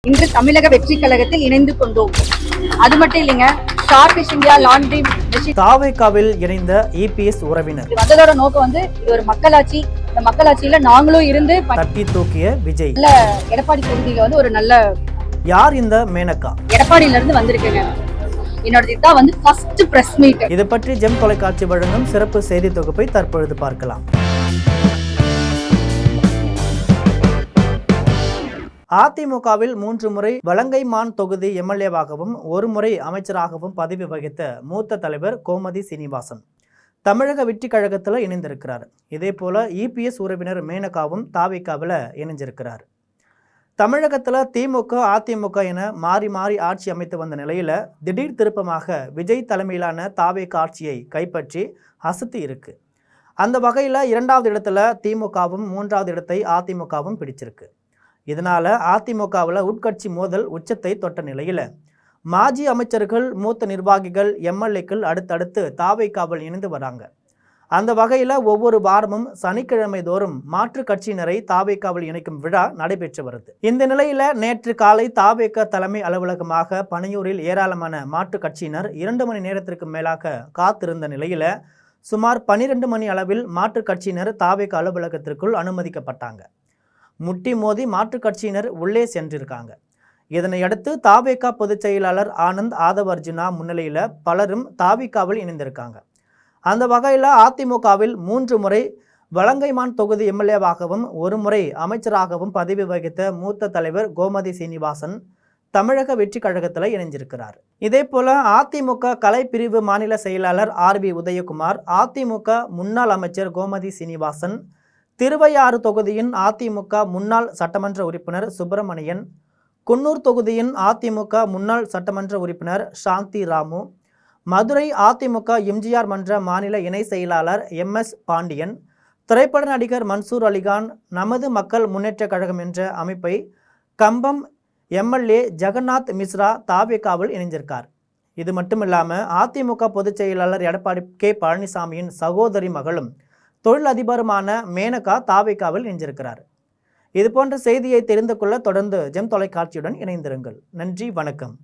இன்று தமிழக வெற்றி கழகத்தில் இணைந்து கொண்டோம். அது மட்டும் இல்லைங்க, ஷார்பிஷ் இந்தியா லாண்ட்ரி மெஷின் தாவேகாவில் இணைந்த இபிஎஸ் உறவினர் வந்ததோட நோக்கம் வந்து இது ஒரு மக்களாட்சி. இந்த மக்களாட்சியில நாங்களும் இருந்து தட்டி தூக்கிய விஜய். நல்ல எடப்பாடி தொகுதியில வந்து ஒரு நல்ல யார் இந்த மேனகா? எடப்பாடியில இருந்து வந்திருக்கேங்க. என்னோட இதுதான் வந்து ஃபர்ஸ்ட் பிரஸ் மீட். இது பற்றி ஜெம் தொலைக்காட்சி வழங்கும் சிறப்பு செய்தி தொகுப்பை தற்பொழுது பார்க்கலாம். அதிமுகவில் 3 முறை வலங்கைமான் தொகுதி எம்எல்ஏவாகவும் 1 முறை அமைச்சராகவும் பதவி வகித்த மூத்த தலைவர் கோமதி சீனிவாசன் தமிழக வெற்றி கழகத்தில் இணைந்திருக்கிறார். இதே போல இபிஎஸ் உறவினர் மேனகாவும் தாவேகாவில் இணைஞ்சிருக்கிறார். தமிழகத்தில் திமுக அதிமுக என மாறி மாறி ஆட்சி அமைத்து வந்த நிலையில் திடீர் திருப்பமாக விஜய் தலைமையிலான தாவேகா ஆட்சியை கைப்பற்றி அசத்தி இருக்கு. அந்த வகையில் 2வது இடத்துல திமுகவும் 3வது இடத்தை அதிமுகவும் பிடிச்சிருக்கு. இதனால் அதிமுகவில் உட்கட்சி மோதல் உச்சத்தை தொட்ட நிலையில் மாஜி அமைச்சர்கள், மூத்த நிர்வாகிகள், எம்எல்ஏக்கள் அடுத்தடுத்து தாவேகாவில் இணைந்து வராங்க. அந்த வகையில் ஒவ்வொரு வாரமும் சனிக்கிழமை தோறும் மாற்று கட்சியினரை தாவேகாவில் இணைக்கும் விழா நடைபெற்று வருது. இந்த நிலையில் நேற்று காலை தாவேகா தலைமை அலுவலகமாக பனையூரில் ஏராளமான மாற்று கட்சியினர் 2 மணி நேரத்திற்கு மேலாக காத்திருந்த நிலையில் சுமார் 12 மணி அளவில் மாற்று கட்சியினர் தாவேகா அலுவலகத்திற்குள் அனுமதிக்கப்பட்டாங்க. முட்டி மோதி மாற்றுக் கட்சியினர் உள்ளே சென்றிருக்காங்க. இதனையடுத்து தாவேகா பொதுச் செயலாளர் ஆனந்த் ஆதவ் அர்ஜுனா முன்னிலையில் பலரும் தாவேகாவில் இணைந்திருக்காங்க. அந்த வகையில் அதிமுகவில் 3 முறை வலங்கைமான் தொகுதி எம்எல்ஏவாகவும் 1 முறை அமைச்சராகவும் பதவி வகித்த மூத்த தலைவர் கோமதி சீனிவாசன் தமிழக வெற்றி கழகத்தில் இணைஞ்சிருக்கிறார். இதே போல அதிமுக கலைப்பிரிவு மாநில செயலாளர் ஆர்பி உதயகுமார், அதிமுக முன்னாள் அமைச்சர் கோமதி சீனிவாசன், திருவையாறு தொகுதியின் அதிமுக முன்னாள் சட்டமன்ற உறுப்பினர் சுப்பிரமணியன், குன்னூர் தொகுதியின் அதிமுக முன்னாள் சட்டமன்ற உறுப்பினர் சாந்தி ராமு, மதுரை அதிமுக எம்ஜிஆர் மன்ற மாநில இணை செயலாளர் MS பாண்டியன், திரைப்பட நடிகர் மன்சூர் அலிகான், நமது மக்கள் முன்னேற்ற கழகம் என்ற அமைப்பை கம்பம் எம்எல்ஏ ஜெகநாத் மிஸ்ரா தாவேகாவில் இணைஞ்சிருக்கார். இது மட்டுமில்லாமல் அதிமுக பொதுச் செயலாளர் எடப்பாடி பழனிசாமியின் சகோதரி மகளும் தொழிலதிபருமான மேனகா தாவேகாவில் இணைஞ்சிருக்கிறார். இது போன்ற செய்தியை தெரிந்து கொள்ள தொடர்ந்து ஜெம் தொலைக்காட்சியுடன் இணைந்திருங்கள். நன்றி, வணக்கம்.